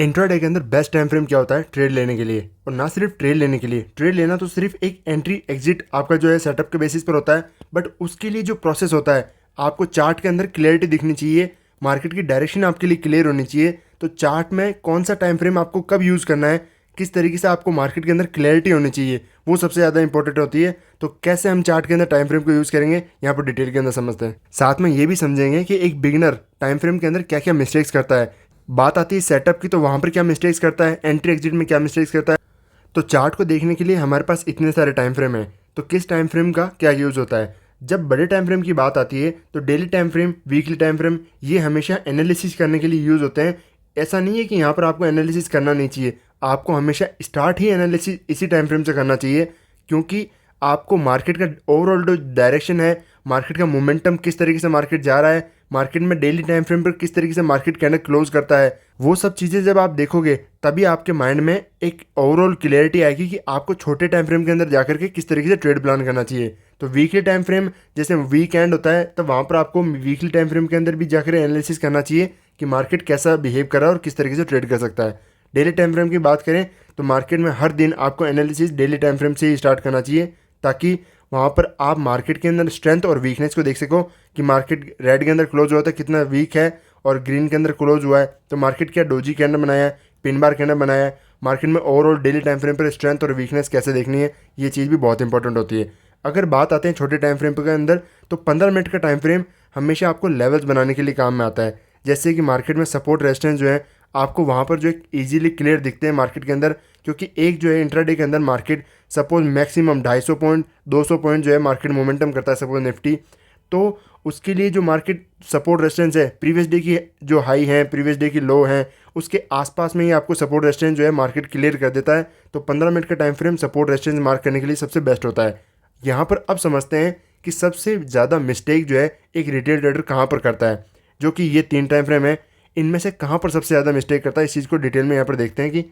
Intraday के अंदर best time frame क्या होता है ट्रेड लेने के लिए, और ना सिर्फ ट्रेड लेने के लिए। ट्रेड लेना तो सिर्फ एक एंट्री एग्जिट आपका जो है सेटअप के बेसिस पर होता है, बट उसके लिए जो प्रोसेस होता है आपको चार्ट के अंदर क्लियरिटी दिखनी चाहिए, मार्केट की डायरेक्शन आपके लिए क्लियर होनी चाहिए। तो चार्ट में कौन सा टाइम फ्रेम आपको कब यूज़ करना है, किस तरीके से आपको मार्केट के अंदर क्लैरिटी होनी चाहिए, वो सबसे ज़्यादा इंपॉर्टेंट होती है। तो कैसे हम चार्ट के अंदर टाइम फ्रेम को यूज़ करेंगे यहाँ पर डिटेल के अंदर समझते हैं। साथ में ये भी समझेंगे कि एक बिगिनर टाइम फ्रेम के अंदर क्या क्या मिस्टेक्स करता है। बात आती है सेटअप की, तो वहाँ पर क्या मिस्टेक्स करता है, एंट्री एग्जिट में क्या मिस्टेक्स करता है। तो चार्ट को देखने के लिए हमारे पास इतने सारे टाइम फ्रेम हैं, तो किस टाइम फ्रेम का क्या यूज़ होता है। जब बड़े टाइम फ्रेम की बात आती है तो daily time frame, weekly time frame, ये हमेशा एनालिसिस करने के लिए यूज़ होते हैं। ऐसा नहीं है कि यहाँ पर आपको एनालिसिस करना नहीं चाहिए, आपको हमेशा स्टार्ट ही एनालिसिस इसी टाइम फ्रेम से करना चाहिए, क्योंकि आपको मार्केट का ओवरऑल जो डायरेक्शन है, मार्केट का मोमेंटम, किस तरीके से मार्केट जा रहा है, मार्केट में डेली टाइम फ्रेम पर किस तरीके से मार्केट कैंडल क्लोज करता है, वो सब चीज़ें जब आप देखोगे तभी आपके माइंड में एक ओवरऑल क्लियरिटी आएगी कि आपको छोटे टाइम फ्रेम के अंदर जाकर के किस तरीके से ट्रेड प्लान करना चाहिए। तो वीकली टाइम फ्रेम, जैसे वीकेंड होता है, तो वहाँ पर आपको वीकली टाइम फ्रेम के अंदर भी जाकर एनालिसिस करना चाहिए कि मार्केट कैसा बिहेव कर रहा है और किस तरीके से ट्रेड कर सकता है। डेली टाइम फ्रेम की बात करें तो मार्केट में हर दिन आपको एनालिसिस डेली टाइम फ्रेम से ही स्टार्ट करना चाहिए, ताकि वहाँ पर आप मार्केट के अंदर स्ट्रेंथ और वीकनेस को देख सको कि मार्केट रेड के अंदर क्लोज हुआ था कितना वीक है, और ग्रीन के अंदर क्लोज हुआ है तो मार्केट क्या डोजी कैंडल बनाया है, पिन बार कैंडल बनाया है। मार्केट में ओवरऑल डेली टाइम फ्रेम पर स्ट्रेंथ और वीकनेस कैसे देखनी है, ये चीज़ भी बहुत इंपॉर्टेंट होती है। अगर बात आते हैं छोटे टाइम फ्रेम के अंदर, तो 15 मिनट का टाइम फ्रेम हमेशा आपको लेवल्स बनाने के लिए काम में आता है। जैसे कि मार्केट में सपोर्ट रेजिस्टेंस जो है आपको वहाँ पर जो एक ईजिली क्लियर दिखते हैं मार्केट के अंदर, क्योंकि एक जो है इंट्राडे के अंदर market suppose maximum 250 point 200 point जो है मार्केट मोमेंटम करता है सपोज निफ्टी, तो उसके लिए जो मार्केट सपोर्ट रेजिस्टेंस है प्रीवियस डे की जो हाई है, प्रीवियस डे की लो है, उसके आसपास में ही आपको सपोर्ट रेजिस्टेंस जो है मार्केट क्लियर कर देता है। तो 15 मिनट का time frame support resistance mark करने के लिए सबसे बेस्ट होता है। यहाँ पर अब समझते हैं कि सबसे ज़्यादा मिस्टेक जो है एक रिटेल ट्रेडर कहाँ पर करता है, जो कि ये 3 टाइम फ्रेम है, इनमें से कहाँ पर सबसे ज़्यादा मिस्टेक करता है, इस चीज़ को डिटेल में यहाँ पर देखते हैं। कि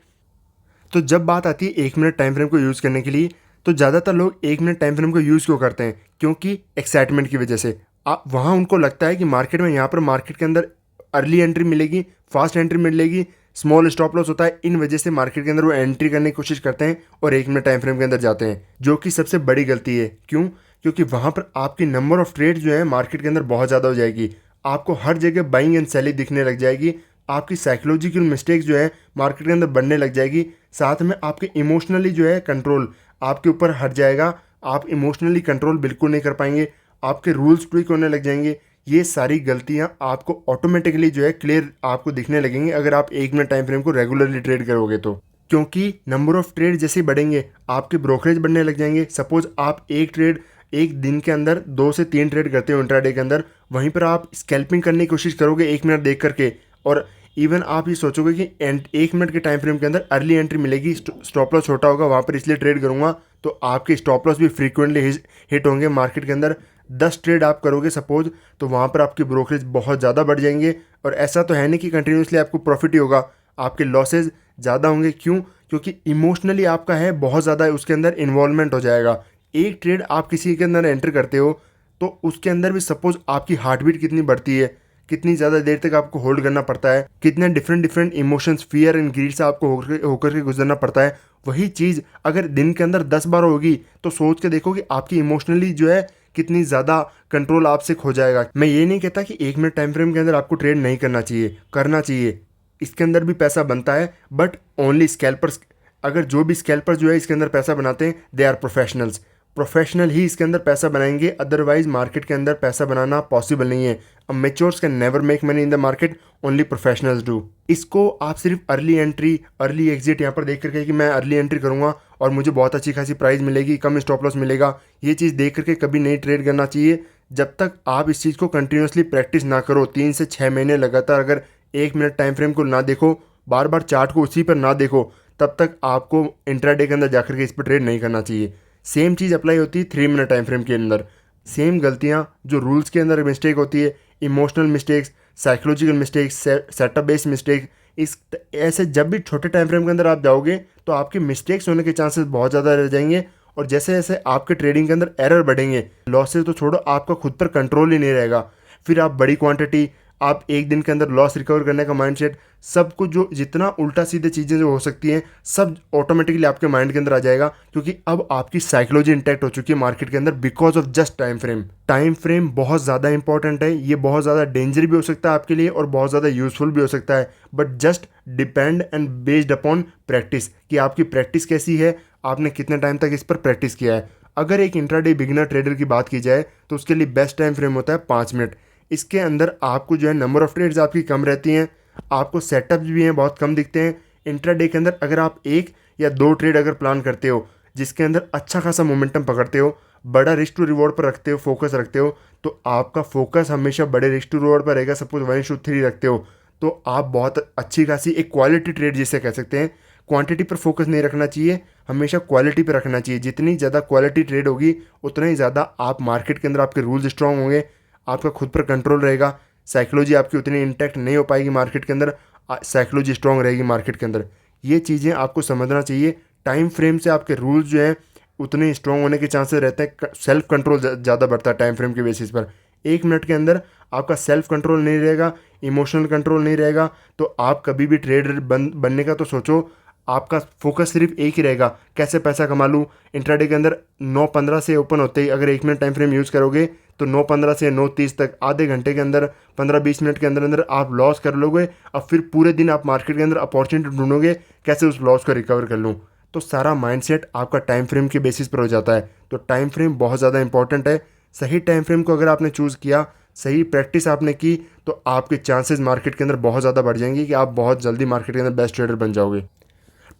तो जब बात आती है 1 मिनट टाइम फ्रेम को यूज़ करने के लिए, तो ज़्यादातर लोग 1 मिनट टाइम फ्रेम को यूज़ क्यों करते हैं, क्योंकि एक्साइटमेंट की वजह से। वहाँ उनको लगता है कि मार्केट में यहाँ पर मार्केट के अंदर अर्ली एंट्री मिलेगी, फास्ट एंट्री मिलेगी, स्मॉल स्टॉप लॉस होता है, इन वजह से मार्केट के अंदर वो एंट्री करने की कोशिश करते हैं और 1 मिनट टाइम फ्रेम के अंदर जाते हैं, जो कि सबसे बड़ी गलती है। क्यों? क्योंकि वहाँ पर आपकी नंबर ऑफ ट्रेड जो है मार्केट के अंदर बहुत ज़्यादा हो जाएगी, आपको हर जगह बाइंग एंड सेलिंग दिखने लग जाएगी, आपकी साइकोलॉजिकल मिस्टेक्स जो है मार्केट के अंदर बनने लग जाएगी, साथ में आपके इमोशनली जो है कंट्रोल आपके ऊपर हट जाएगा, आप इमोशनली कंट्रोल बिल्कुल नहीं कर पाएंगे, आपके रूल्स ट्विक होने लग जाएंगे। ये सारी गलतियां आपको ऑटोमेटिकली जो है क्लियर आपको दिखने लगेंगी अगर आप 1 मिनट टाइम फ्रेम को रेगुलरली ट्रेड करोगे तो, क्योंकि नंबर ऑफ ट्रेड जैसे ही बढ़ेंगे आपके ब्रोकरेज बढ़ने लग जाएंगे। सपोज आप एक ट्रेड एक दिन के अंदर 2 से 3 ट्रेड करते हो इंट्राडे के अंदर, वहीं पर आप स्कैल्पिंग करने की कोशिश करोगे 1 मिनट देख करके, और इवन आप ये सोचोगे कि 1 मिनट के टाइम फ्रेम के अंदर अर्ली एंट्री मिलेगी, स्टॉप लॉस छोटा होगा वहाँ पर इसलिए ट्रेड करूँगा, तो आपके स्टॉप लॉस भी फ्रीक्वेंटली हिट होंगे। मार्केट के अंदर 10 ट्रेड आप करोगे सपोज, तो वहाँ पर आपके ब्रोकरेज बहुत ज़्यादा बढ़ जाएंगे, और ऐसा तो है नहीं कि कंटिन्यूसली आपको प्रॉफिट ही होगा, आपके लॉसेज ज़्यादा होंगे। क्यों? क्योंकि इमोशनली आपका है बहुत ज़्यादा उसके अंदर इन्वॉल्वमेंट हो जाएगा। एक ट्रेड आप किसी के अंदर एंटर करते हो तो उसके अंदर भी सपोज आपकी हार्ट बीट कितनी बढ़ती है, कितनी ज़्यादा देर तक आपको होल्ड करना पड़ता है, कितने different emotions, fear and greed से आपको होकर के गुजरना पड़ता है। वही चीज़ अगर दिन के अंदर 10 बार होगी तो सोच के देखो कि आपकी इमोशनली जो है कितनी ज़्यादा कंट्रोल आपसे खो जाएगा। मैं ये नहीं कहता कि 1 मिनट टाइम फ्रेम के अंदर आपको ट्रेड नहीं करना चाहिए, करना चाहिए, इसके अंदर भी पैसा बनता है, बट ओनली स्कैल्पर्स। अगर जो भी स्कैल्पर जो है इसके अंदर पैसा बनाते हैं दे आर प्रोफेशनल्स, प्रोफेशनल ही इसके अंदर पैसा बनाएंगे, अदरवाइज मार्केट के अंदर पैसा बनाना पॉसिबल नहीं है। Amateurs can never make money in the market, only professionals do. इसको आप सिर्फ अर्ली एंट्री अर्ली एग्जिट यहाँ पर देख करके कि मैं अर्ली एंट्री करूँगा और मुझे बहुत अच्छी खासी प्राइस मिलेगी, कम स्टॉप लॉस मिलेगा, ये चीज़ देख करके कभी नहीं ट्रेड करना चाहिए। जब तक आप इस चीज़ को कंटिन्यूसली प्रैक्टिस ना करो, 3 से 6 महीने लगातार अगर 1 मिनट टाइम फ्रेम को ना देखो, बार बार चार्ट को उसी पर ना देखो, तब तक आपको इंट्राडे के अंदर जाकर के इस पर ट्रेड नहीं करना चाहिए। सेम चीज़ अप्लाई होती है 3 मिनट टाइम फ्रेम के अंदर। सेम गलतियाँ जो रूल्स के अंदर मिस्टेक होती है, emotional mistakes, psychological mistakes, setup based mistake, इस ऐसे जब भी छोटे टाइम फ्रेम के अंदर आप जाओगे तो आपके मिस्टेक्स होने के चांसेस बहुत ज़्यादा रह जाएंगे, और जैसे जैसे आपके ट्रेडिंग के अंदर एरर बढ़ेंगे, लॉसेस तो छोड़ो, आपका खुद पर कंट्रोल ही नहीं रहेगा। फिर आप बड़ी क्वांटिटी आप एक दिन के अंदर लॉस रिकवर करने का माइंडसेट, सब कुछ जो जितना उल्टा सीधे चीज़ें जो हो सकती हैं सब ऑटोमेटिकली आपके माइंड के अंदर आ जाएगा, क्योंकि अब आपकी साइकोलॉजी इंटैक्ट हो चुकी है मार्केट के अंदर because of just time frame. Time frame बहुत ज़्यादा इंपॉर्टेंट है, ये बहुत ज़्यादा डेंजर भी हो सकता है आपके लिए और बहुत ज़्यादा यूजफुल भी हो सकता है, but just depend and based upon practice कि आपकी प्रैक्टिस कैसी है, आपने कितने टाइम तक इस पर प्रैक्टिस किया है। अगर एक इंट्राडे बिगिनर ट्रेडर की बात की जाए तो उसके लिए बेस्ट टाइम फ्रेम होता है 5 मिनट। इसके अंदर आपको जो है नंबर ऑफ ट्रेड्स आपकी कम रहती हैं, आपको सेटअप्स भी हैं बहुत कम दिखते हैं। इंट्राडे के अंदर अगर आप 1 या 2 ट्रेड अगर प्लान करते हो जिसके अंदर अच्छा खासा मोमेंटम पकड़ते हो, बड़ा रिस्क टू रिवॉर्ड पर रखते हो, फोकस रखते हो, तो आपका फोकस हमेशा बड़े रिस्क टू रिवॉर्ड पर रहेगा। सपोज 1:3 रखते हो तो आप बहुत अच्छी खासी एक क्वालिटी ट्रेड जिसे कह सकते हैं, क्वांटिटी पर फोकस नहीं रखना चाहिए, हमेशा क्वालिटी पर रखना चाहिए। जितनी ज़्यादा क्वालिटी ट्रेड होगी उतना ही ज़्यादा आप मार्केट के अंदर आपके रूल्स स्ट्रांग होंगे, आपका खुद पर कंट्रोल रहेगा, साइकोलॉजी आपकी उतनी इंटैक्ट नहीं हो पाएगी मार्केट के अंदर, साइकोलॉजी स्ट्रांग रहेगी मार्केट के अंदर। ये चीज़ें आपको समझना चाहिए। टाइम फ्रेम से आपके रूल्स जो हैं उतने स्ट्रांग होने के चांसेस रहते हैं, सेल्फ कंट्रोल ज़्यादा बढ़ता है टाइम फ्रेम के बेसिस पर। 1 मिनट के अंदर आपका सेल्फ कंट्रोल नहीं रहेगा, इमोशनल कंट्रोल नहीं रहेगा, तो आप कभी भी ट्रेडर बनने का तो सोचो, आपका फोकस सिर्फ एक ही रहेगा, कैसे पैसा कमा लूँ। इंट्राडे के अंदर 9:15 से ओपन होते ही अगर 1 मिनट टाइम फ्रेम यूज़ करोगे तो 9:15 से 9:30 तक आधे घंटे के अंदर 15-20 मिनट के अंदर अंदर आप लॉस कर लोगे। अब फिर पूरे दिन आप मार्केट के अंदर अपॉर्चुनिटी ढूंढोगे कैसे उस लॉस को रिकवर कर लूँ। तो सारा माइंडसेट आपका टाइम फ्रेम के बेसिस पर हो जाता है। तो टाइम फ्रेम बहुत ज़्यादा इंपॉर्टेंट है। सही टाइम फ्रेम को अगर आपने चूज़ किया, सही प्रैक्टिस आपने की, तो आपके चांसेस मार्केट के अंदर बहुत ज़्यादा बढ़ जाएंगे कि आप बहुत जल्दी मार्केट के अंदर बेस्ट ट्रेडर बन जाओगे।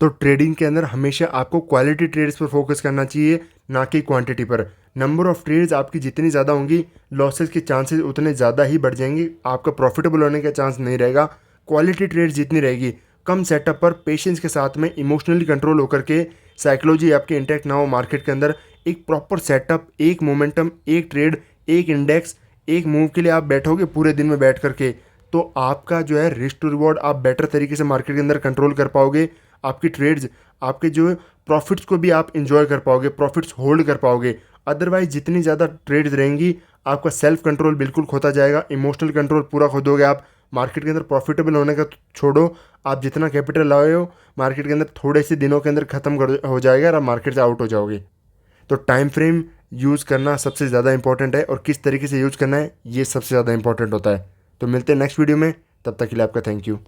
तो ट्रेडिंग के अंदर हमेशा आपको क्वालिटी ट्रेड्स पर फोकस करना चाहिए, ना कि क्वांटिटी पर। नंबर ऑफ ट्रेड्स आपकी जितनी ज़्यादा होंगी लॉसेस के चांसेस उतने ज़्यादा ही बढ़ जाएंगे, आपका प्रॉफिटेबल होने का चांस नहीं रहेगा। क्वालिटी ट्रेड्स जितनी रहेगी, कम सेटअप पर पेशेंस के साथ में इमोशनली कंट्रोल होकर के, साइकोलॉजी आपके इंटैक्ट ना हो मार्केट के अंदर, एक प्रॉपर सेटअप, एक मोमेंटम, एक ट्रेड, एक इंडेक्स, एक मूव के लिए आप बैठोगे पूरे दिन में बैठ करके, तो आपका जो है रिस्क टू रिवॉर्ड आप बेटर तरीके से मार्केट के अंदर कंट्रोल कर पाओगे। आपकी ट्रेड्स, आपके जो प्रॉफिट्स को भी आप इंजॉय कर पाओगे, प्रॉफिट्स होल्ड कर पाओगे। अदरवाइज जितनी ज़्यादा ट्रेड्स रहेंगी आपका सेल्फ कंट्रोल बिल्कुल खोता जाएगा, इमोशनल कंट्रोल पूरा खो दोगे आप। मार्केट के अंदर प्रॉफिटेबल होने का छोड़ो, आप जितना कैपिटल लाए हो मार्केट के अंदर थोड़े से दिनों के अंदर ख़त्म हो जाएगा और आप मार्केट से आउट हो जाओगे। तो टाइम फ्रेम यूज़ करना सबसे ज़्यादा इंपॉर्टेंट है और किस तरीके से यूज़ करना है ये सबसे ज़्यादा इंपॉर्टेंट होता है। तो मिलते हैं नेक्स्ट वीडियो में, तब तक के लिए आपका थैंक यू।